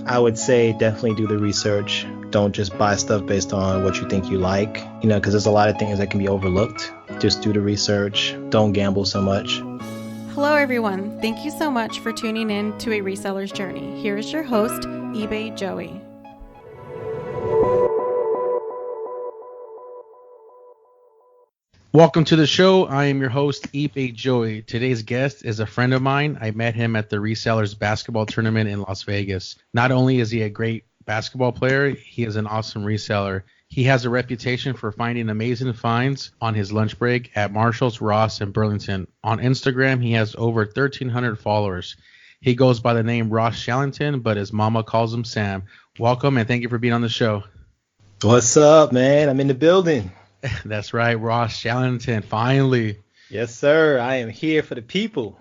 I would say definitely do the research. Don't just buy stuff based on what you think you like, because there's a lot of things that can be overlooked. Just do the research. Don't gamble so much. Hello, everyone. Thank you so much for tuning in to A Reseller's Journey. Here is your host, eBay Joey. Welcome to the show. I am your host, eBay Joey. Today's guest is a friend of mine. I met him at the Resellers basketball tournament in Las Vegas. Not only is he a great basketball player, he is an awesome reseller. He has a reputation for finding amazing finds on his lunch break at Marshall's, Ross, and Burlington. On Instagram, he has over 1,300 followers. He goes by the name Ross Shallington, but his mama calls him Sam. Welcome, and thank you for being on the show. What's up, man? I'm in the building. That's right, Ross Shallington, finally. Yes, sir. I am here for the people.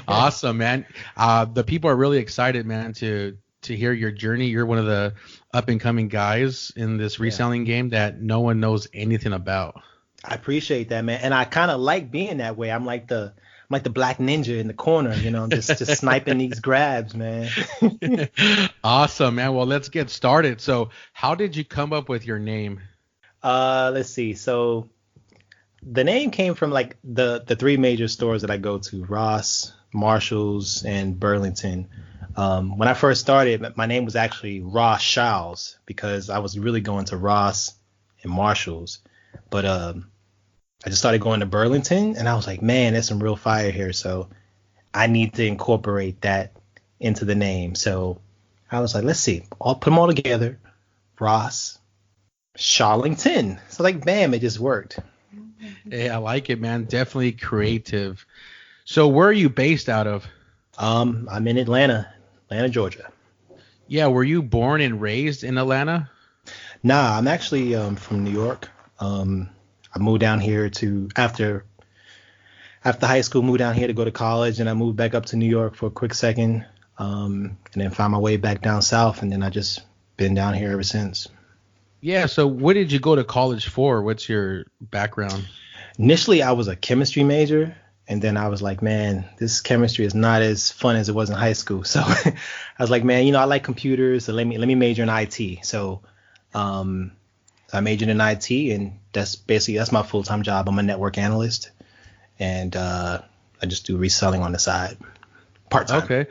Awesome, man. The people are really excited, man, to hear your journey. You're one of the up-and-coming guys in this reselling game that no one knows anything about. I appreciate that, man. And I kind of like being that way. I'm like the black ninja in the corner, just sniping these grabs, man. Awesome, man. Well, let's get started. So how did you come up with your name? Let's see. So the name came from like the three major stores that I go to: Ross, Marshalls, and Burlington. When I first started, my name was actually Ross Shalls because I was really going to Ross and Marshalls. But I just started going to Burlington, and I was like, man, there's some real fire here. So I need to incorporate that into the name. So I was like, let's see. I'll put them all together. Ross Shallington. So like, bam, it just worked. Hey, I like it, man. Definitely creative. So where are you based out of? I'm in Atlanta, Georgia. Yeah, were you born and raised in Atlanta? Nah, I'm actually from New York. I moved down here after high school, moved down here to go to college, and I moved back up to New York for a quick second, and then found my way back down south, and then I just been down here ever since. Yeah, so what did you go to college for? What's your background? Initially, I was a chemistry major, and then I was like, man, this chemistry is not as fun as it was in high school. So I was like, man, I like computers, so let me major in IT. So I majored in IT, and that's my full-time job. I'm a network analyst, and I just do reselling on the side, part-time. Okay.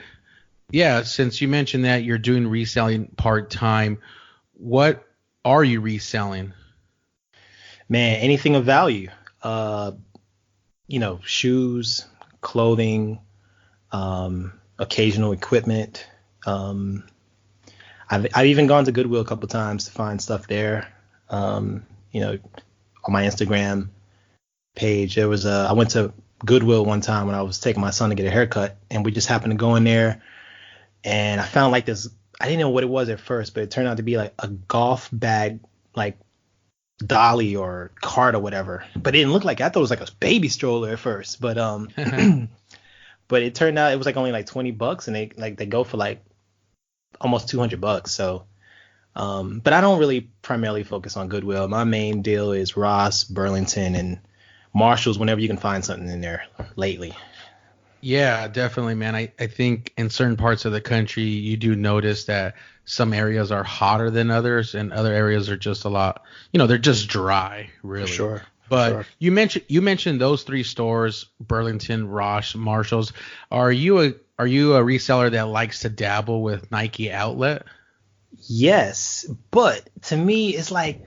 Yeah, since you mentioned that you're doing reselling part-time, what are you reselling? Man, anything of value. Shoes, clothing, occasional equipment. I've even gone to Goodwill a couple times to find stuff there. On my Instagram page, I went to Goodwill one time when I was taking my son to get a haircut, and we just happened to go in there, and I found like this. I didn't know what it was at first, but it turned out to be like a golf bag, like dolly or cart or whatever. But it didn't look like I thought it was like a baby stroller at first. But but it turned out it was like only like $20, and they go for like almost $200. So but I don't really primarily focus on Goodwill. My main deal is Ross, Burlington, and Marshalls whenever you can find something in there lately. Yeah, definitely, man. I think in certain parts of the country, you do notice that some areas are hotter than others, and other areas are just a lot, they're just dry, really. For sure. But you mentioned those three stores, Burlington, Ross, Marshalls. Are you a reseller that likes to dabble with Nike Outlet? Yes, but to me, it's like,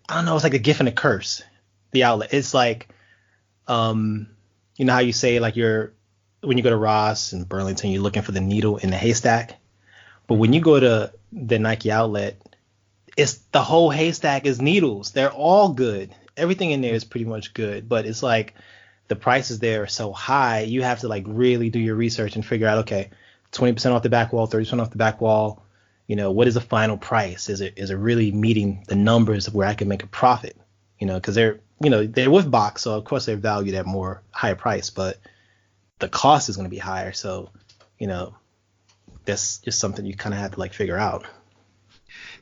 I don't know, it's like a gift and a curse. The outlet. It's like, how you say like when you go to Ross and Burlington, you're looking for the needle in the haystack. But when you go to the Nike Outlet, it's the whole haystack is needles. They're all good. Everything in there is pretty much good. But it's like the prices there are so high, you have to like really do your research and figure out, okay, 20% off the back wall, 30% off the back wall. What is the final price? Is it really meeting the numbers of where I can make a profit? Because they're with box, so of course they're valued at more higher price, but the cost is going to be higher. So, that's just something you kind of have to like figure out.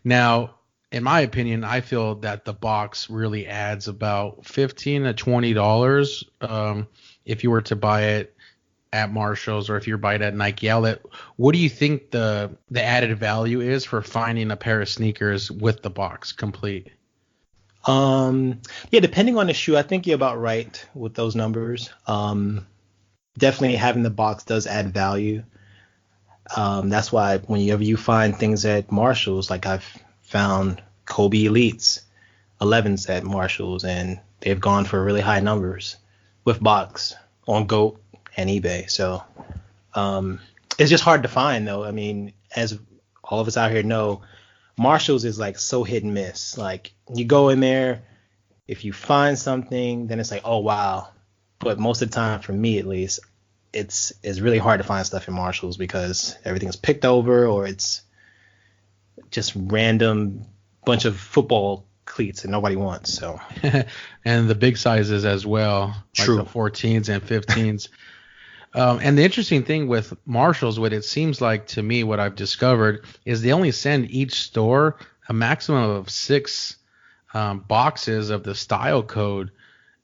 Now, in my opinion, I feel that the box really adds about $15 to $20 if you were to buy it at Marshall's or if you're buying at Nike Outlet, what do you think the added value is for finding a pair of sneakers with the box complete? Yeah, depending on the shoe, I think you're about right with those numbers. Definitely having the box does add value. That's why whenever you find things at Marshall's, like I've found Kobe Elites 11s at Marshall's, and they've gone for really high numbers with box on GOAT and eBay. So it's just hard to find, though. I mean, as all of us out here know, Marshall's is like so hit and miss. Like you go in there, if you find something, then it's like, oh wow. But most of the time, for me at least, it's really hard to find stuff in Marshall's because everything's picked over or it's just random bunch of football cleats that nobody wants. So and the big sizes as well, True. Like the 14s and 15s. And the interesting thing with Marshall's, what it seems like to me, what I've discovered is they only send each store a maximum of 6 boxes of the style code,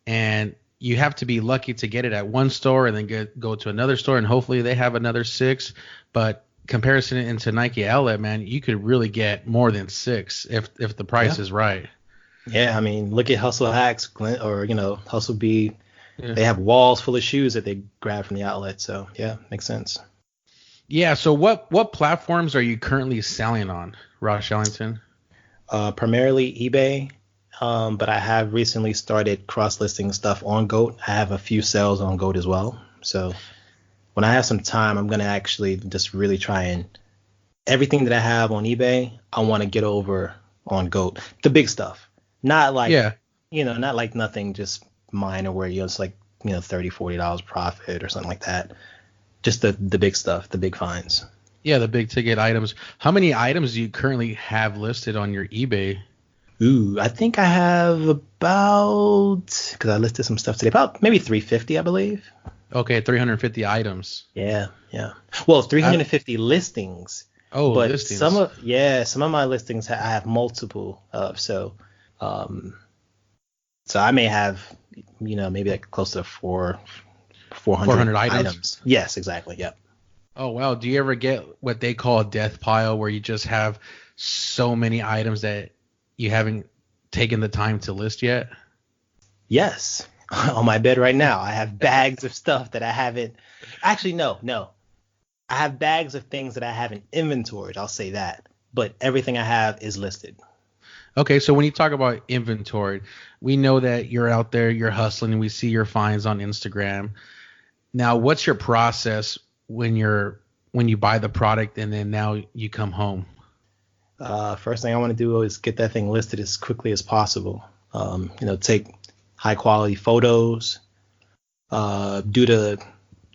and you have to be lucky to get it at one store and then go to another store, and hopefully they have another 6. But comparison into Nike Outlet, man, you could really get more than 6 if the price is right. Yeah, I mean, look at Hustle Hacks, or Hustle B. Yeah. They have walls full of shoes that they grab from the outlet. So yeah, makes sense. Yeah. So what platforms are you currently selling on, Ross Shallington? Primarily eBay. But I have recently started cross-listing stuff on GOAT. I have a few sales on GOAT as well. So when I have some time, I'm going to actually just really try and everything that I have on eBay, I want to get over on GOAT. The big stuff. Not like, not like nothing just minor where it's like, $30, $40 profit or something like that. Just the big stuff, the big finds. Yeah, the big ticket items. How many items do you currently have listed on your eBay? Ooh, I think I have about, because I listed some stuff today, about maybe 350, I believe. Okay, 350 items. Yeah. Well, 350 listings. Oh, but listings. Some of my listings I have multiple of. So I may have, maybe like close to 400 items. Yes, exactly. Yep. Oh, wow. Do you ever get what they call a death pile where you just have so many items that you haven't taken the time to list yet? Yes. On my bed right now, I have bags of stuff that I haven't. Actually, no. I have bags of things that I haven't inventoried. I'll say that. But everything I have is listed. Okay, so when you talk about inventory, we know that you're out there, you're hustling, and we see your finds on Instagram. Now, what's your process when you buy the product and then now you come home? First thing I want to do is get that thing listed as quickly as possible. Take high quality photos, do the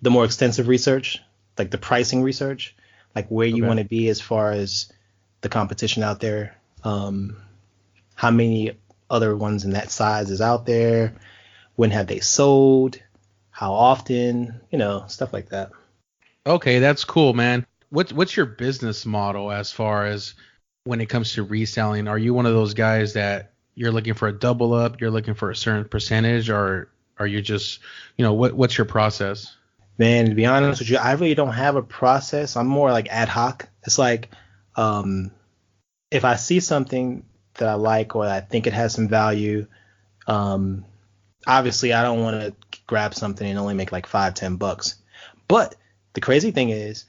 more extensive research, like the pricing research, like where you want to be as far as the competition out there. How many other ones in that size is out there? When have they sold? How often? Stuff like that. Okay, that's cool, man. What's your business model as far as when it comes to reselling? Are you one of those guys that you're looking for a double up, you're looking for a certain percentage, or are you just, what's your process? Man, to be honest with you, I really don't have a process. I'm more like ad hoc. It's like if I see something that I like or I think it has some value, obviously I don't want to grab something and only make like $5-10. But the crazy thing is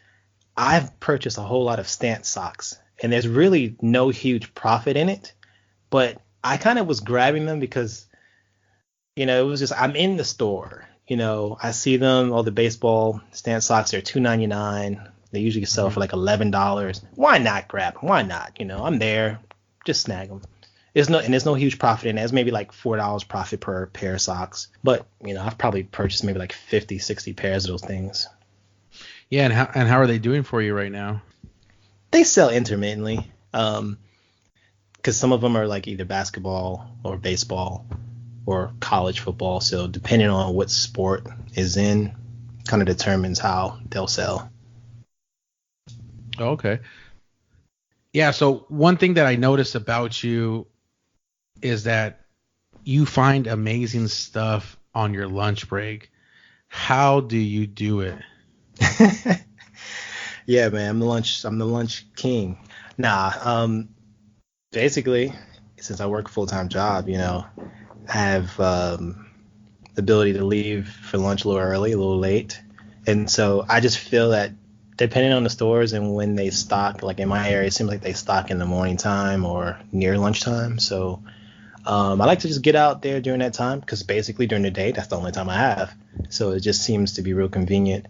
I've purchased a whole lot of stance socks, and there's really no huge profit in it. But I kind of was grabbing them because, it was just I'm in the store. I see them, all the baseball stance socks, they're $2.99. They usually sell for like $11. Why not grab them? Why not? I'm there. Just snag them. There's no huge profit in it. It's maybe like $4 profit per pair of socks. But, I've probably purchased maybe like 50, 60 pairs of those things. Yeah, and how are they doing for you right now? They sell intermittently. Because some of them are like either basketball or baseball or college football. So depending on what sport is in, kind of determines how they'll sell. Okay. Yeah, so one thing that I noticed about you is that you find amazing stuff on your lunch break. How do you do it? Yeah, man, I'm the lunch king. Nah, basically, since I work a full-time job, I have the ability to leave for lunch a little early, a little late. And so I just feel that depending on the stores and when they stock, like in my area, it seems like they stock in the morning time or near lunchtime. So I like to just get out there during that time because basically during the day, that's the only time I have. So it just seems to be real convenient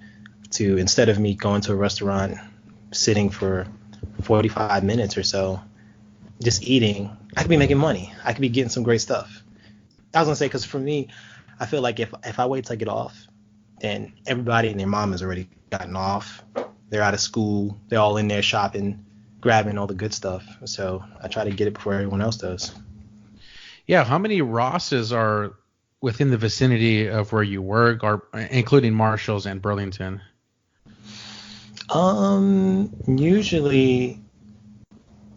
to, instead of me going to a restaurant, sitting for 45 minutes or so, just eating, I could be making money. I could be getting some great stuff. I was gonna say, because for me, I feel like if I wait till I get off, then everybody and their mom has already gotten off. They're out of school. They're all in there shopping, grabbing all the good stuff. So I try to get it before everyone else does. Yeah, how many Rosses are within the vicinity of where you work, or including Marshalls and Burlington? Usually,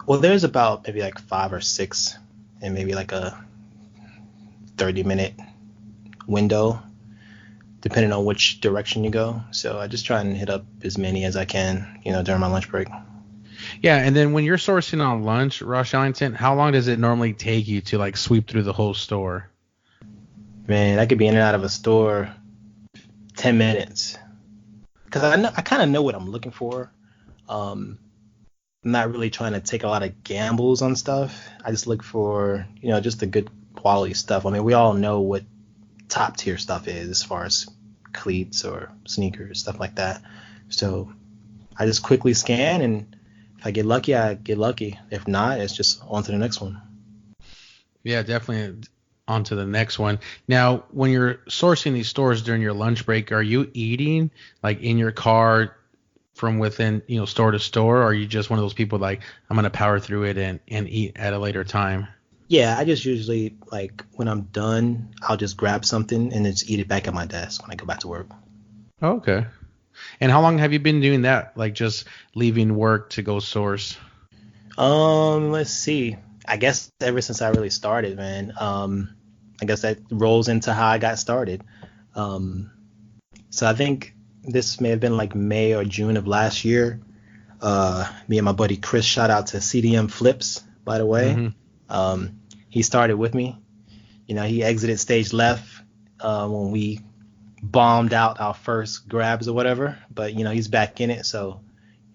well, there's about maybe like 5 or 6, and maybe like a 30-minute window, depending on which direction you go. So I just try and hit up as many as I can, during my lunch break. Yeah, and then when you're sourcing on lunch, Ross Shallington, how long does it normally take you to like sweep through the whole store? Man, I could be in and out of a store 10 minutes. Because I kind of know what I'm looking for. I'm not really trying to take a lot of gambles on stuff. I just look for, just the good quality stuff. I mean, we all know what top tier stuff is as far as cleats or sneakers, stuff like that. So I just quickly scan, and if I get lucky, I get lucky. If not, it's just on to the next one. Yeah, definitely on to the next one. Now, when you're sourcing these stores during your lunch break, are you eating like in your car from within, store to store, or are you just one of those people like, I'm going to power through it and eat at a later time? Yeah, I just usually, like, when I'm done, I'll just grab something and then just eat it back at my desk when I go back to work. Okay. And how long have you been doing that? Like just leaving work to go source? Let's see. I guess ever since I really started, man. I guess that rolls into how I got started. So I think this may have been like May or June of last year. Me and my buddy Chris, shout out to CDM Flips, by the way. Mm-hmm. He started with me. He exited stage left when we bombed out our first grabs or whatever. But he's back in it, so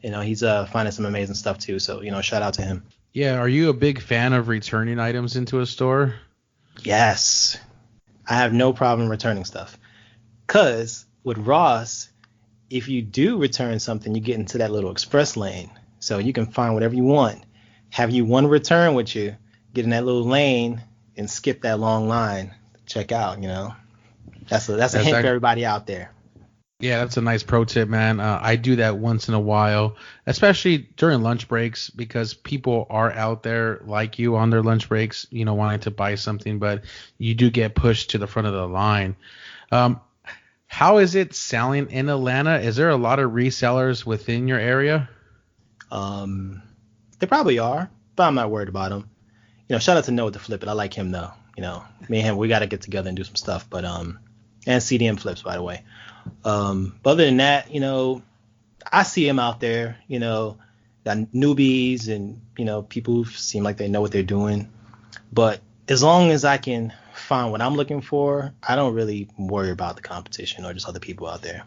he's finding some amazing stuff too. So shout out to him. Yeah, are you a big fan of returning items into a store? Yes, I have no problem returning stuff. Cause with Ross, if you do return something, you get into that little express lane, so you can find whatever you want. Have you one return with you, get in that little lane and skip that long line to check out. That's a hint for everybody out there. Yeah, that's a nice pro tip, man. I do that once in a while, especially during lunch breaks, because people are out there like you on their lunch breaks, wanting to buy something, but you do get pushed to the front of the line. How is it selling in Atlanta? Is there a lot of resellers within your area? They probably are, but I'm not worried about them. Shout out to Noah to Flip It. I like him though. Me and him, we got to get together and do some stuff. But and CDM Flips, by the way. But other than that, I see him out there. Got newbies and people who seem like they know what they're doing. But as long as I can find what I'm looking for, I don't really worry about the competition or just other people out there.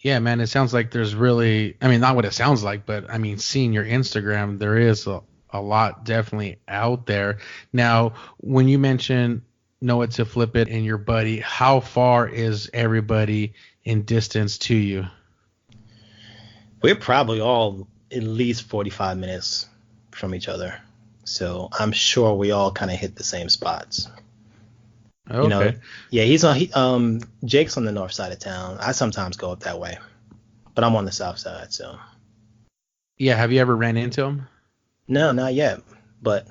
Yeah, man, it sounds like there's really, I mean, not what it sounds like, but I mean, seeing your Instagram, there is a lot definitely out there. Now, when you mention Noah to Flip It and your buddy, how far is everybody in distance to you? We're probably all at least 45 minutes from each other. So I'm sure we all kind of hit the same spots. Okay. Yeah, Jake's on the north side of town. I sometimes go up that way, but I'm on the south side, so. Yeah, have you ever ran into him? No, not yet, but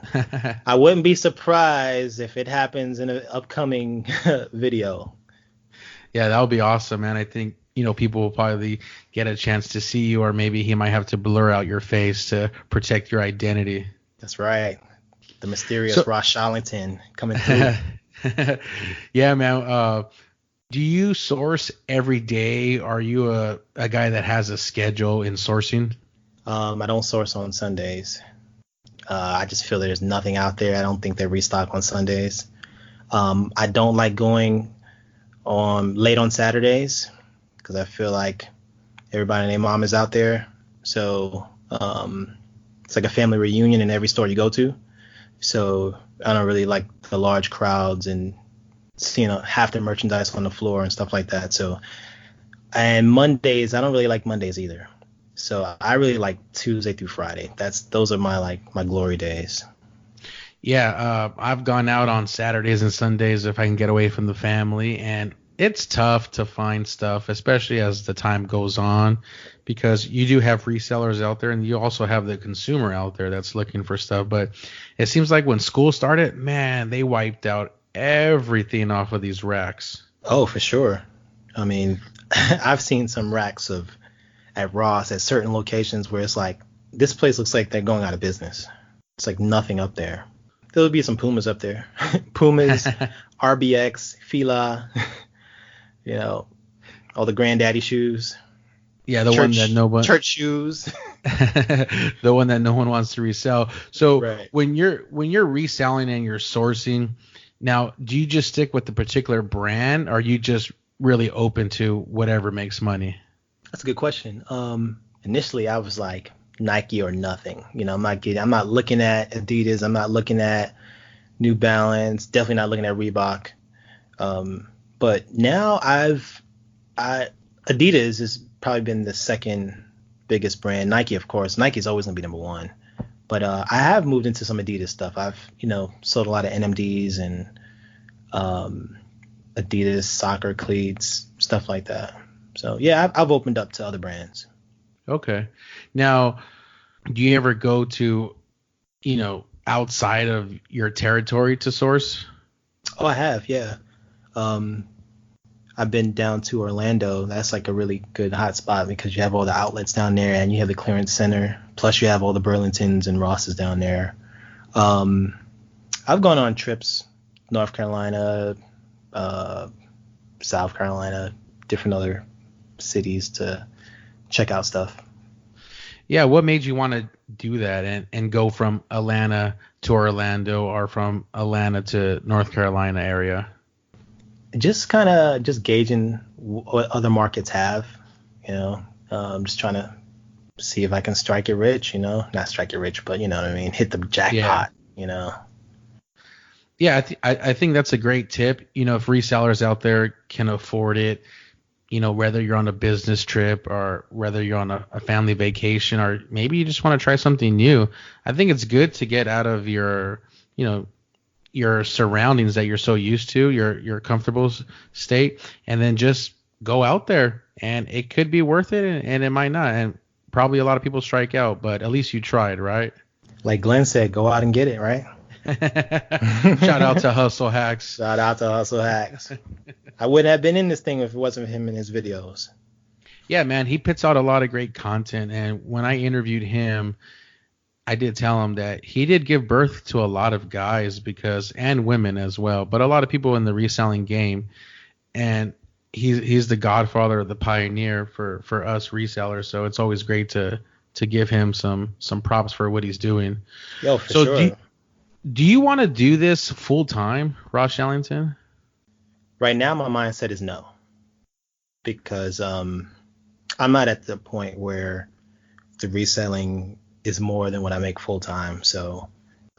I wouldn't be surprised if it happens in an upcoming video. Yeah, that would be awesome, man. I think, people will probably get a chance to see you, or maybe he might have to blur out your face to protect your identity. That's right. The mysterious Ross Shallington coming through. Yeah, man. Do you source every day? Are you a guy that has a schedule in sourcing? I don't source on Sundays. I just feel there's nothing out there. I don't think they restock on Sundays. I don't like going on late on Saturdays because I feel like everybody and their mom is out there. So it's like a family reunion in every store you go to. So I don't really like the large crowds and seeing half the merchandise on the floor and stuff like that. So, and Mondays, I don't really like Mondays either. So I really like Tuesday through Friday. Those are my glory days. Yeah, I've gone out on Saturdays and Sundays if I can get away from the family, and it's tough to find stuff, especially as the time goes on, because you do have resellers out there and you also have the consumer out there that's looking for stuff. But it seems like when school started, man, they wiped out everything off of these racks. Oh, for sure. I mean, I've seen some racks at Ross at certain locations where it's like, this place looks like they're going out of business. It's like nothing up there. There'll be some Pumas up there. Pumas, RBX, Fila, all the granddaddy shoes. Yeah, one that no one church shoes. The one that no one wants to resell. So right. when you're reselling and you're sourcing, now do you just stick with the particular brand, or are you just really open to whatever makes money? That's a good question. Initially I was like Nike or nothing. I'm not looking at Adidas. I'm not looking at New Balance. Definitely not looking at Reebok. But now Adidas has probably been the second biggest brand. Nike, of course. Nike's always gonna be number one. But I have moved into some Adidas stuff. I've sold a lot of NMDs and Adidas soccer cleats, stuff like that. So yeah, I've opened up to other brands. Okay. Now, do you ever go to, outside of your territory to source? Oh, I have, yeah. I've been down to Orlando. That's like a really good hot spot because you have all the outlets down there and you have the clearance center. Plus you have all the Burlingtons and Rosses down there. I've gone on trips, North Carolina, South Carolina, different other cities to check out stuff. Yeah, what made you want to do that and go from Atlanta to Orlando or from Atlanta to North Carolina area? Just gauging what other markets have, just trying to see if I can strike it rich, not strike it rich, but you know what I mean, hit the jackpot, Yeah, I think that's a great tip. If resellers out there can afford it, whether you're on a business trip or whether you're on a family vacation or maybe you just want to try something new, I think it's good to get out of your surroundings that you're so used to, your comfortable state, and then just go out there. And it could be worth it and it might not. And probably a lot of people strike out, but at least you tried, right? Like Glenn said, go out and get it, right? Shout out to Hustle Hacks. Shout out to Hustle Hacks. I wouldn't have been in this thing if it wasn't for him and his videos. Yeah, man, he puts out a lot of great content. And when I interviewed him, I did tell him that he did give birth to a lot of guys and women as well, but a lot of people in the reselling game. And he's the godfather, the pioneer for us resellers. So it's always great to give him some props for what he's doing. Yo, for sure. Do you want to do this full time, Ross Shallington? Right now, my mindset is no, because I'm not at the point where the reselling is more than what I make full time. So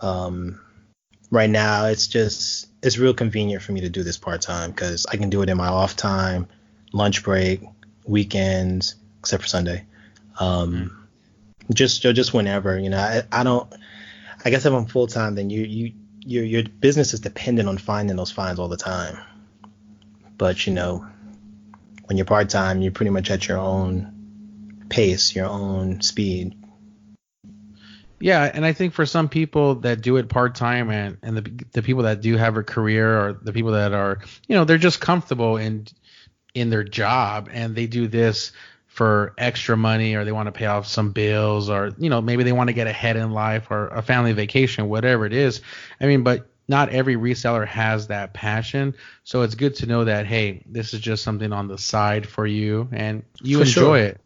right now, it's real convenient for me to do this part time because I can do it in my off time, lunch break, weekends, except for Sunday. Just whenever, I guess if I'm full time, then your business is dependent on finding those finds all the time. But when you're part time, you're pretty much at your own pace, your own speed. Yeah, and I think for some people that do it part time and the people that do have a career or the people that are, they're just comfortable in their job and they do this for extra money or they want to pay off some bills or, maybe they want to get ahead in life or a family vacation, whatever it is. I mean, but not every reseller has that passion. So it's good to know that, hey, this is just something on the side for you and you For enjoy sure. it.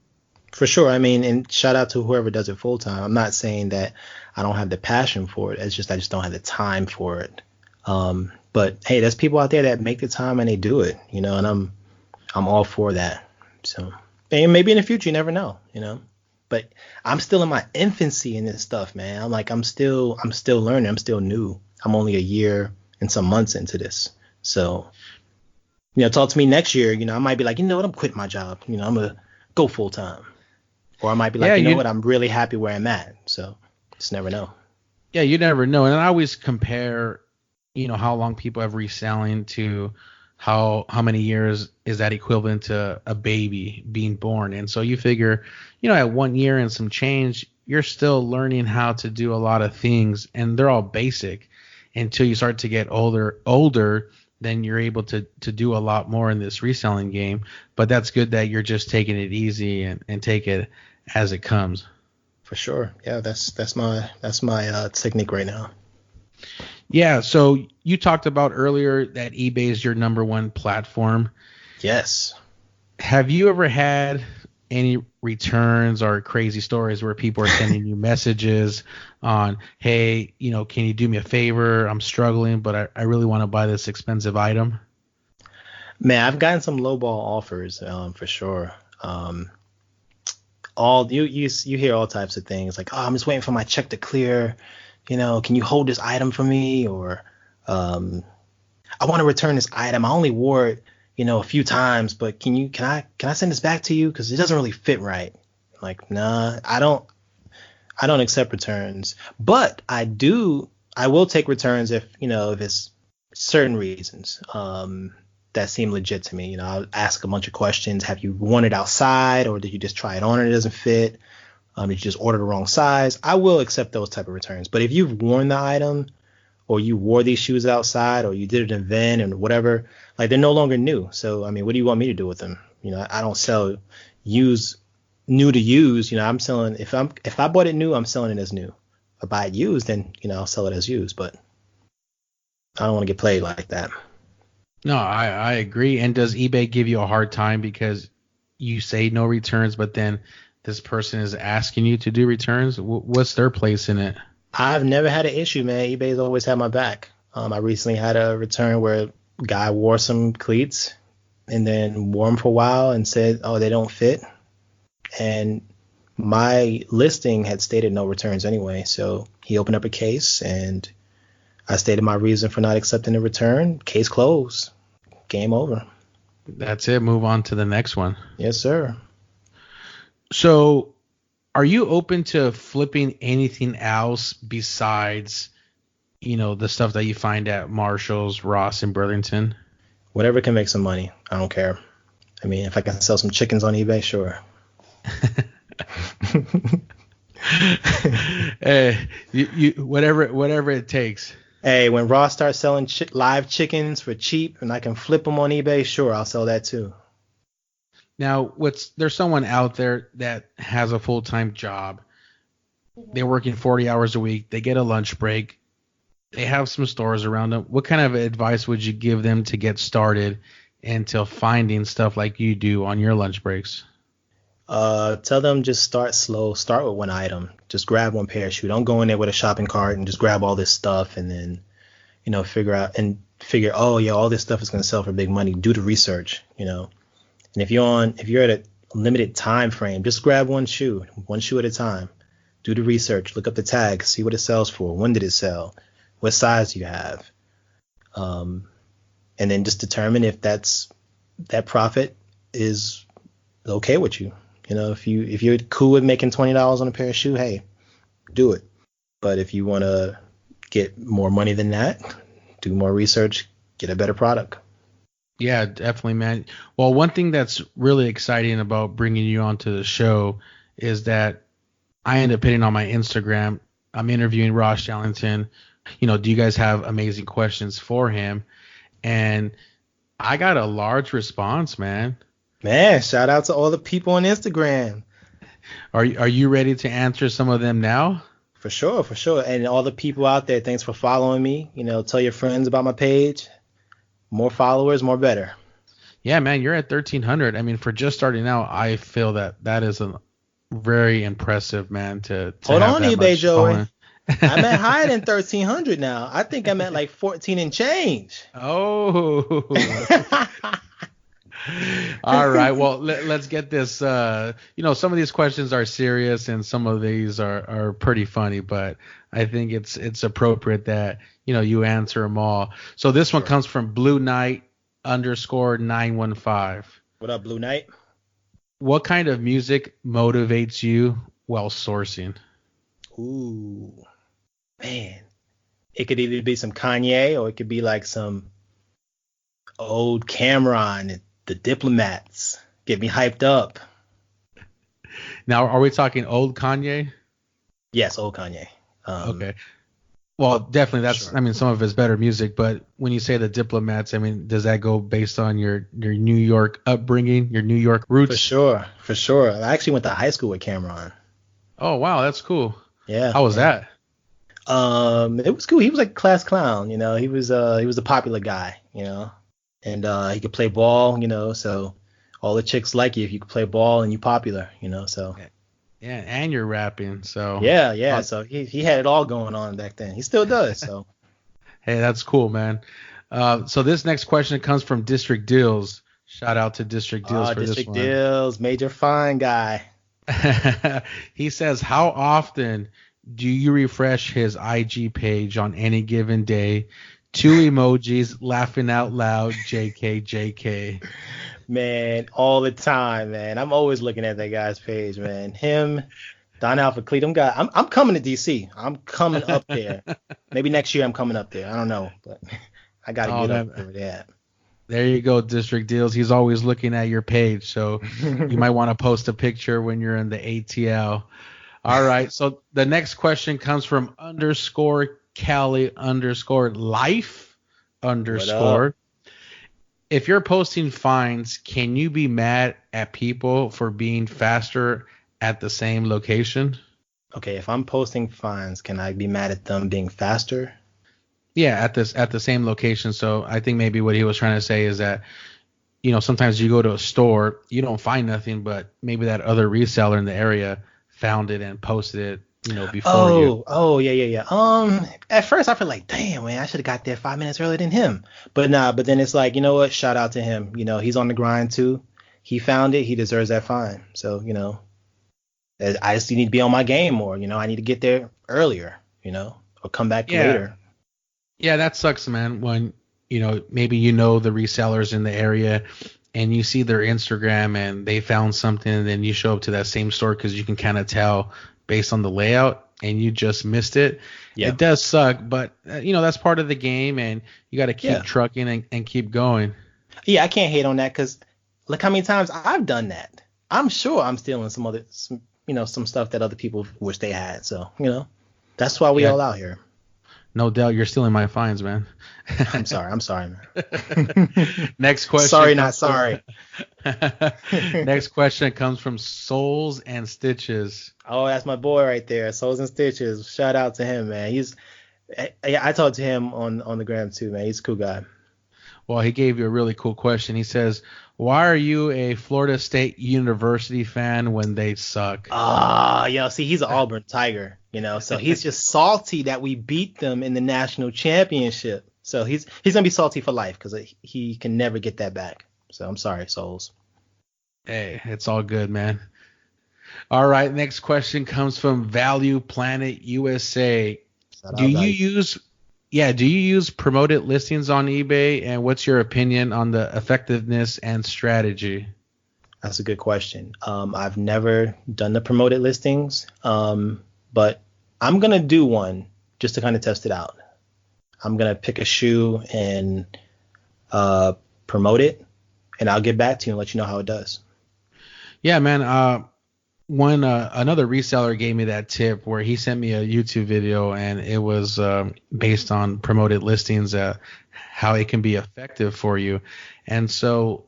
For sure. I mean, and shout out to whoever does it full time. I'm not saying that I don't have the passion for it. It's just I just don't have the time for it. But hey, there's people out there that make the time and they do it, and I'm all for that. So, and maybe in the future, you never know. But I'm still in my infancy in this stuff, man. I'm still learning. I'm still new. I'm only a year and some months into this. So, talk to me next year. I might be like, what, I'm quitting my job. I'm gonna go full time. Or I might be Yeah, like, what, I'm really happy where I'm at. So just never know. yeah, you never know. And I always compare, how long people have reselling to how many years is that equivalent to a baby being born. And so you figure, at 1 year and some change, you're still learning how to do a lot of things, and they're all basic until you start to get older, then you're able to do a lot more in this reselling game. But that's good that you're just taking it easy and take it as it comes. For sure. Yeah, that's my technique right now. Yeah, so you talked about earlier that eBay is your number one platform. Yes. Have you ever had any returns or crazy stories where people are sending you messages on, hey, can you do me a favor? I'm struggling, but I really want to buy this expensive item. Man, I've gotten some lowball offers, for sure. All you hear all types of things like, oh, I'm just waiting for my check to clear. Can you hold this item for me? Or I want to return this item. I only wore it, a few times, but can I send this back to you? Because it doesn't really fit right. Like, nah, I don't accept returns, but I will take returns if it's certain reasons that seem legit to me. I'll ask a bunch of questions. Have you worn it outside, or did you just try it on and it doesn't fit? Did you just order the wrong size? I will accept those type of returns. But if you've worn the item, or you wore these shoes outside, or you did an event and whatever, like, they're no longer new. So, I mean, what do you want me to do with them? I don't sell new to used. I'm selling, if I bought it new, I'm selling it as new. If I buy it used, then, I'll sell it as used. But I don't want to get played like that. No, I agree. And does eBay give you a hard time because you say no returns, but then this person is asking you to do returns? What's their place in it? I've never had an issue, man. eBay's always had my back. I recently had a return where a guy wore some cleats and then wore them for a while and said, oh, they don't fit. And my listing had stated no returns anyway. So he opened up a case and I stated my reason for not accepting the return. Case closed. Game over. That's it. Move on to the next one. Yes, sir. So are you open to flipping anything else besides, the stuff that you find at Marshall's, Ross, and Burlington? Whatever can make some money. I don't care. I mean, if I can sell some chickens on eBay, sure. Hey, you whatever it takes. Hey, when Ross starts selling live chickens for cheap and I can flip them on eBay, sure, I'll sell that too. Now, there's someone out there that has a full-time job. They're working 40 hours a week. They get a lunch break. They have some stores around them. What kind of advice would you give them to get started into finding stuff like you do on your lunch breaks? Tell them just start slow. Start with one item. Just grab one pair of shoes. Don't go in there with a shopping cart and just grab all this stuff and then, figure, oh yeah, all this stuff is going to sell for big money. Do the research, And if you're at a limited time frame, just grab one shoe at a time. Do the research. Look up the tag. See what it sells for. When did it sell? What size do you have? And then just determine if that profit is okay with you. If you're cool with making $20 on a pair of shoes, hey, do it. But if you want to get more money than that, do more research, get a better product. Yeah, definitely, man. Well, one thing that's really exciting about bringing you onto the show is that I end up hitting on my Instagram. I'm interviewing Ross Shallington. Do you guys have amazing questions for him? And I got a large response, man. Man, shout out to all the people on Instagram. Are you ready to answer some of them now? For sure, for sure. And all the people out there, thanks for following me. Tell your friends about my page. More followers, more better. Yeah, man, you're at 1,300. I mean, for just starting out, I feel that is a very impressive, man, to Hold have on, that eBay much Joey. following. I'm at higher than 1,300 now. I think I'm at like 14 and change. Oh. All right. Well, let's get this. Some of these questions are serious and some of these are pretty funny, but I think it's appropriate that, you answer them all. So this one comes from Blue Knight _915. What up, Blue Knight? What kind of music motivates you while sourcing? Ooh, man. It could either be some Kanye or it could be like some old Cameron, the Diplomats. Get me hyped up. Now, are we talking old Kanye? Yes, old Kanye. Okay. Well, definitely that's, sure. some of his better music, but when you say the Diplomats, does that go based on your New York upbringing, your New York roots? For sure. I actually went to high school with Cameron. Oh, wow, that's cool. Yeah. How was that? It was cool. He was like a class clown, He was a popular guy, and he could play ball, so all the chicks like you if you could play ball and you popular, so. Yeah, and you're rapping, so. Yeah. So he had it all going on back then. He still does, so. Hey, that's cool, man. So this next question comes from District Deals. Shout out to District Deals for District this one. Deals, major fine guy. He says, how often do you refresh his IG page on any given day? 2 emojis, laughing out loud, JK. Man, all the time, man. I'm always looking at that guy's page, man. Him, Don Alpha Clee, them guys. I'm coming to DC. I'm coming up there. Maybe next year I'm coming up there. I don't know, but I gotta get up over there. There you go, District Deals. He's always looking at your page, so you might want to post a picture when you're in the ATL. All right, so the next question comes from _Cali_life_. If you're posting finds, can you be mad at people for being faster at the same location? Okay, if I'm posting finds, can I be mad at them being faster? Yeah, at the same location. So I think maybe what he was trying to say is that, sometimes you go to a store, you don't find nothing, but maybe that other reseller in the area found it and posted it, before you. Oh, yeah. At first I feel like, damn, man, I should have got there 5 minutes earlier than him. But then it's like, you know what? Shout out to him. He's on the grind too. He found it. He deserves that fine. So, I just need to be on my game more. I need to get there earlier, or come back later. Yeah, that sucks, man. When, maybe the resellers in the area and you see their Instagram and they found something and then you show up to that same store because you can kind of tell based on the layout and you just missed it. Yeah. It does suck, but that's part of the game and you got to keep trucking and keep going. Yeah, I can't hate on that because look how many times I've done that. I'm sure I'm stealing some stuff that other people wish they had. So, that's why we all out here. No doubt you're stealing my fines, man. I'm sorry, man. Next question. Sorry, not sorry. Next question comes from Souls and Stitches. Oh, that's my boy right there. Souls and Stitches. Shout out to him, man. I talked to him on the gram too, man. He's a cool guy. Well, he gave you a really cool question. He says, why are you a Florida State University fan when they suck? See, he's an Auburn Tiger, so he's just salty that we beat them in the national championship. So he's going to be salty for life because he can never get that back. So I'm sorry, Souls. Hey, it's all good, man. All right, next question comes from Value Planet USA. Do you use promoted listings on eBay, and what's your opinion on the effectiveness and strategy? That's a good question. I've never done the promoted listings, but I'm going to do one just to kind of test it out. I'm going to pick a shoe and promote it, and I'll get back to you and let you know how it does. Yeah, man. When another reseller gave me that tip where he sent me a YouTube video and it was based on promoted listings, how it can be effective for you. And so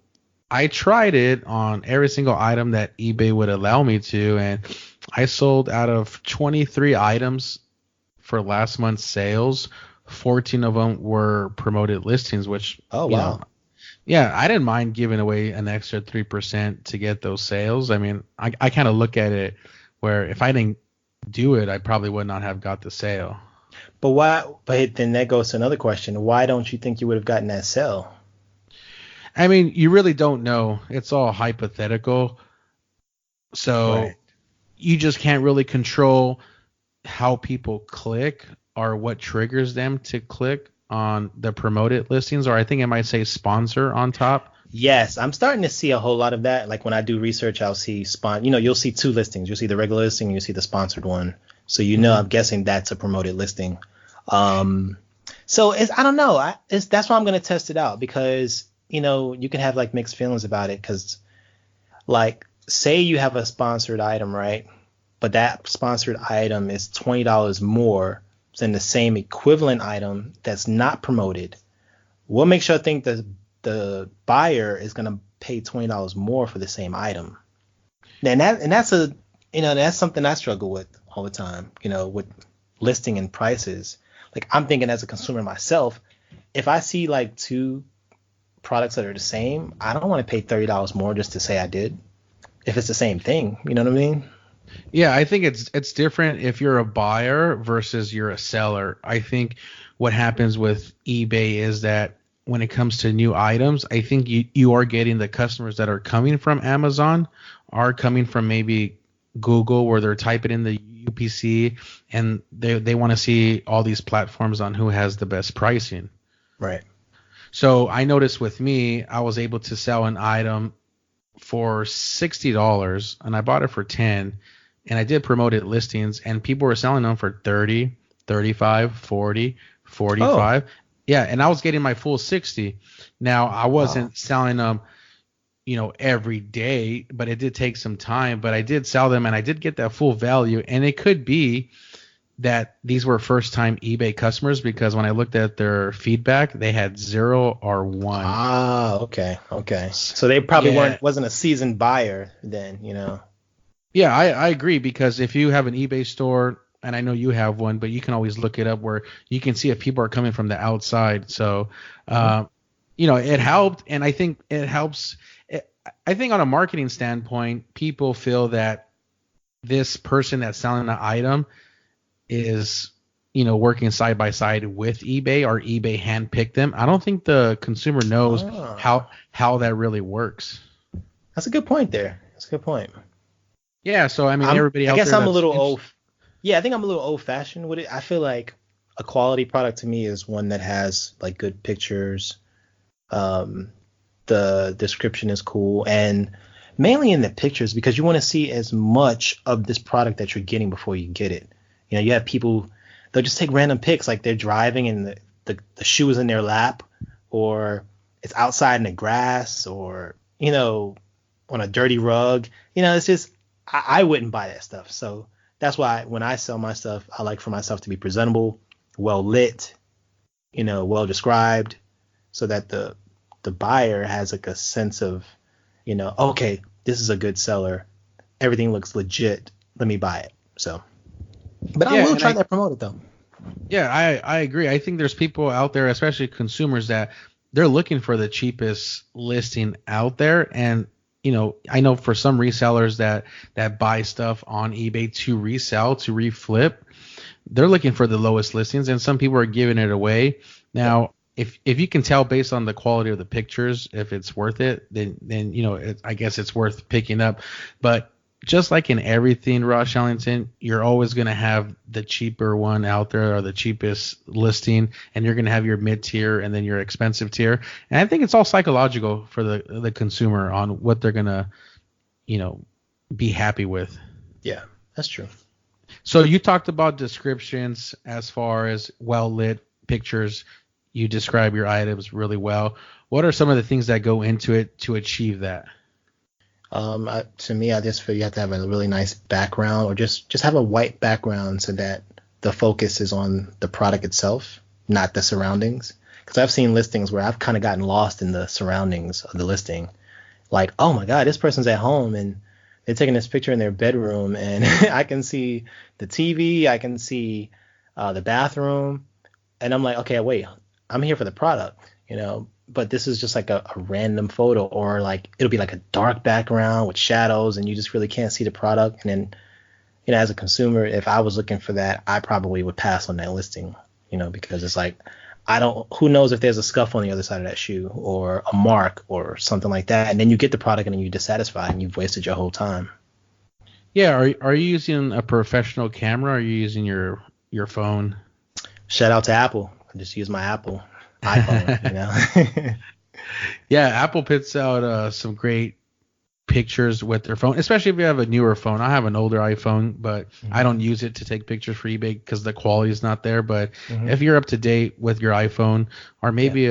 I tried it on every single item that eBay would allow me to. And I sold out of 23 items for last month's sales. 14 of them were promoted listings, which, Oh, you know, wow. yeah, I didn't mind giving away an extra 3% to get those sales. I mean, I kind of look at it where if I didn't do it, I probably would not have got the sale. But why? But then that goes to another question. Why don't you think you would have gotten that sale? I mean, you really don't know. It's all hypothetical. So Right. you just can't really control how people click or what triggers them to click on the promoted listings, or I think it might say sponsor on top. Yes, I'm starting to see a whole lot of that. Like when I do research, I'll see you'll see two listings. You'll see the regular listing and you'll see the sponsored one. So Mhm. I'm guessing that's a promoted listing. Um, so I don't know. That's why I'm gonna test it out because you can have like mixed feelings about it because like say you have a sponsored item, right? But that sponsored item is $20 more than the same equivalent item that's not promoted. What makes you think the buyer is going to pay $20 more for the same item? And that's something I struggle with all the time, with listing and prices. Like I'm thinking as a consumer myself, if I see like two products that are the same, I don't want to pay $30 more just to say I did. If it's the same thing, you know what I mean? Yeah, I think it's different if you're a buyer versus you're a seller. I think what happens with eBay is that when it comes to new items, I think you are getting the customers that are coming from Amazon are coming from maybe Google where they're typing in the UPC and they want to see all these platforms on who has the best pricing. Right. So I noticed with me, I was able to sell an item for $60 and I bought it for 10 and I did promoted listings and people were selling them for 30, 35, 40, Oh, 45. Yeah, and I was getting my full 60. Now, I wow. wasn't selling them, every day, but it did take some time, but I did sell them and I did get that full value and it could be that these were first time eBay customers because when I looked at their feedback, they had 0 or 1. Ah, okay, okay. So they probably Yeah. wasn't a seasoned buyer then. Yeah, I agree because if you have an eBay store, and I know you have one, but you can always look it up where you can see if people are coming from the outside. So, Mhm. uh, it helped, and I think it helps. I think on a marketing standpoint, people feel that this person that's selling the item is, working side by side with eBay or eBay handpicked them. I don't think the consumer knows Ah, how that really works. that's a good point there. That's a good point. Yeah, so I mean, I'm, everybody I out guess there I'm a that's little interested. old. Yeah, I think I'm a little old fashioned with it. I feel like a quality product to me is one that has like good pictures. Um, the description is cool, and mainly in the pictures because you want to see as much of this product that you're getting before you get it. You have people they'll just take random pics like they're driving and the shoe is in their lap, or it's outside in the grass, or on a dirty rug. It's just I wouldn't buy that stuff. So that's why when I sell my stuff, I like for myself to be presentable, well lit, well described, so that the buyer has like a sense of, okay, this is a good seller. Everything looks legit. Let me buy it. So, but I Yeah, will and try that promoted though. yeah, I agree. I think there's people out there, especially consumers, that they're looking for the cheapest listing out there. And I know for some resellers that buy stuff on eBay to resell, to reflip, they're looking for the lowest listings, and some people are giving it away. Yep. Now, if you can tell based on the quality of the pictures if it's worth it, then I guess it's worth picking up. But just like in everything, Ross Shallington, you're always going to have the cheaper one out there or the cheapest listing, and you're going to have your mid tier and then your expensive tier. And I think it's all psychological for the consumer on what they're going to, you know, be happy with. Yeah, that's true. So you talked about descriptions as far as well lit pictures. You describe your items really well. What are some of the things that go into it to achieve that? To me, I just feel you have to have a really nice background, or just have a white background so that the focus is on the product itself, not the surroundings. Because I've seen listings where I've kind of gotten lost in the surroundings of the listing. Like, oh my God, this person's at home and they're taking this picture in their bedroom, and I can see the TV, I can see the bathroom, and I'm like, okay, wait, I'm here for the product, but this is just like a random photo, or like it'll be like a dark background with shadows, and you just really can't see the product. And then, as a consumer, if I was looking for that, I probably would pass on that listing, because it's like, who knows if there's a scuff on the other side of that shoe, or a mark or something like that. And then you get the product and then you're dissatisfied and you've wasted your whole time. Yeah. Are you using a professional camera, or are you using your phone? Shout out to Apple. I just use my Apple iPhone, Yeah, Apple puts out some great pictures with their phone, especially if you have a newer phone. I have an older iPhone, but I don't use it to take pictures for eBay because the quality is not there. But if you're up to date with your iPhone, or maybe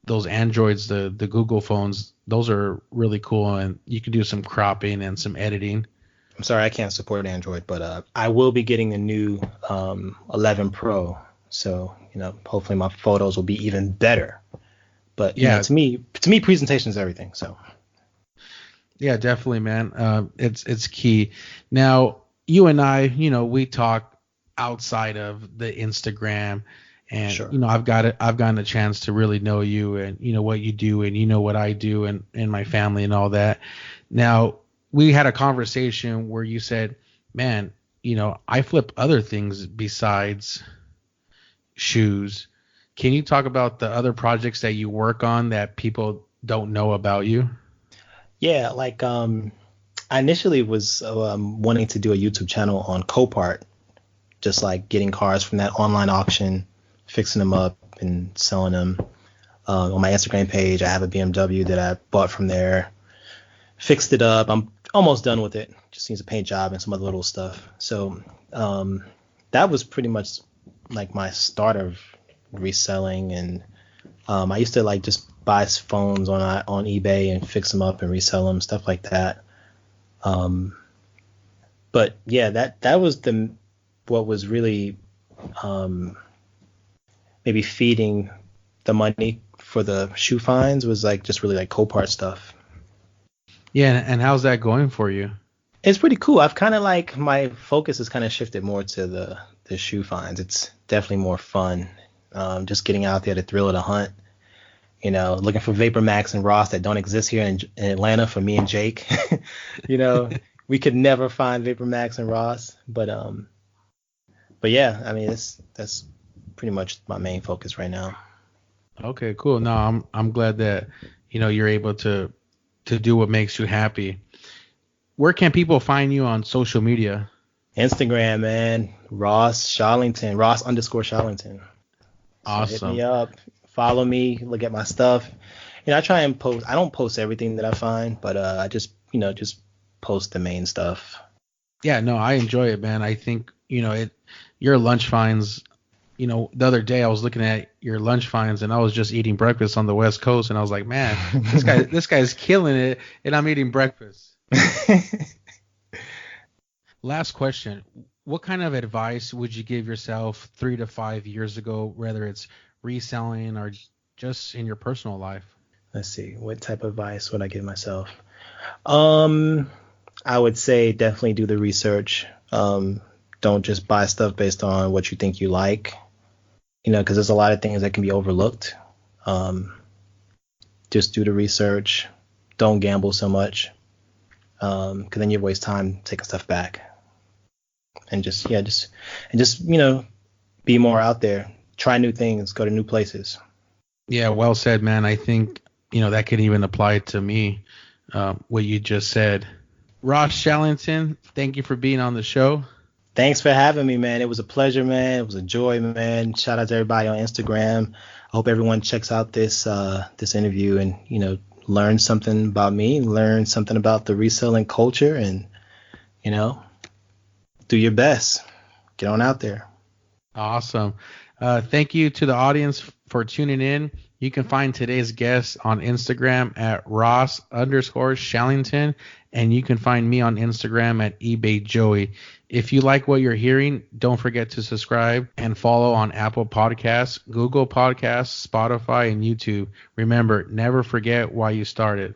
those Androids, the Google phones, those are really cool, and you can do some cropping and some editing. I'm sorry, I can't support Android, but I will be getting the new 11 Pro. So, hopefully my photos will be even better. But to me, presentation is everything. So. Yeah, definitely, man. It's key. Now, you and I, we talk outside of the Instagram, and sure. I've gotten a chance to really know you, and what you do, and what I do, and my family and all that. Now, we had a conversation where you said, man, I flip other things besides shoes. Can you talk about the other projects that you work on that people don't know about you? Yeah, like I initially was wanting to do a YouTube channel on Copart, just like getting cars from that online auction, fixing them up and selling them. On my Instagram page, I have a BMW that I bought from there, fixed it up. I'm almost done with it. Just needs a paint job and some other little stuff. So that was pretty much like my start of reselling. And I used to like just buy phones on eBay and fix them up and resell them, stuff like that. But yeah, that was what was really maybe feeding the money for the shoe finds, was like just really like Copart stuff. Yeah, and how's that going for you? It's pretty cool. I've kind of like, my focus has kind of shifted more to the shoe finds. It's definitely more fun. Just getting out there, the thrill of the hunt. Looking for Vapor Max and Ross that don't exist here in Atlanta for me and Jake. We could never find Vapor Max and Ross, but yeah, I mean, that's pretty much my main focus right now. Okay, cool. No, I'm glad that you're able to do what makes you happy. Where can people find you on social media? Instagram, man. Ross_Shallington. Awesome. So hit me up, follow me, look at my stuff. I try and post. I don't post everything that I find, but I just post the main stuff. Yeah, no, I enjoy it, man. I think your lunch finds. The other day I was looking at your lunch finds, and I was just eating breakfast on the West Coast, and I was like, man, this guy's killing it, and I'm eating breakfast. Last question. What kind of advice would you give yourself 3 to 5 years ago, whether it's reselling or just in your personal life? Let's see. What type of advice would I give myself? I would say definitely do the research. Don't just buy stuff based on what you think you like, because there's a lot of things that can be overlooked. Just do the research. Don't gamble so much, because then you waste time taking stuff back. And just be more out there. Try new things. Go to new places. Yeah, well said, man. I think that could even apply to me. What you just said. Ross Shallington, thank you for being on the show. Thanks for having me, man. It was a pleasure, man. It was a joy, man. Shout out to everybody on Instagram. I hope everyone checks out this interview and learn something about me, learn something about the reselling culture, and do your best. Get on out there. Awesome. Thank you to the audience for tuning in. You can find today's guest on Instagram at Ross_Shallington, and you can find me on Instagram at eBayJoey. If you like what you're hearing, don't forget to subscribe and follow on Apple Podcasts, Google Podcasts, Spotify, and YouTube. Remember, never forget why you started.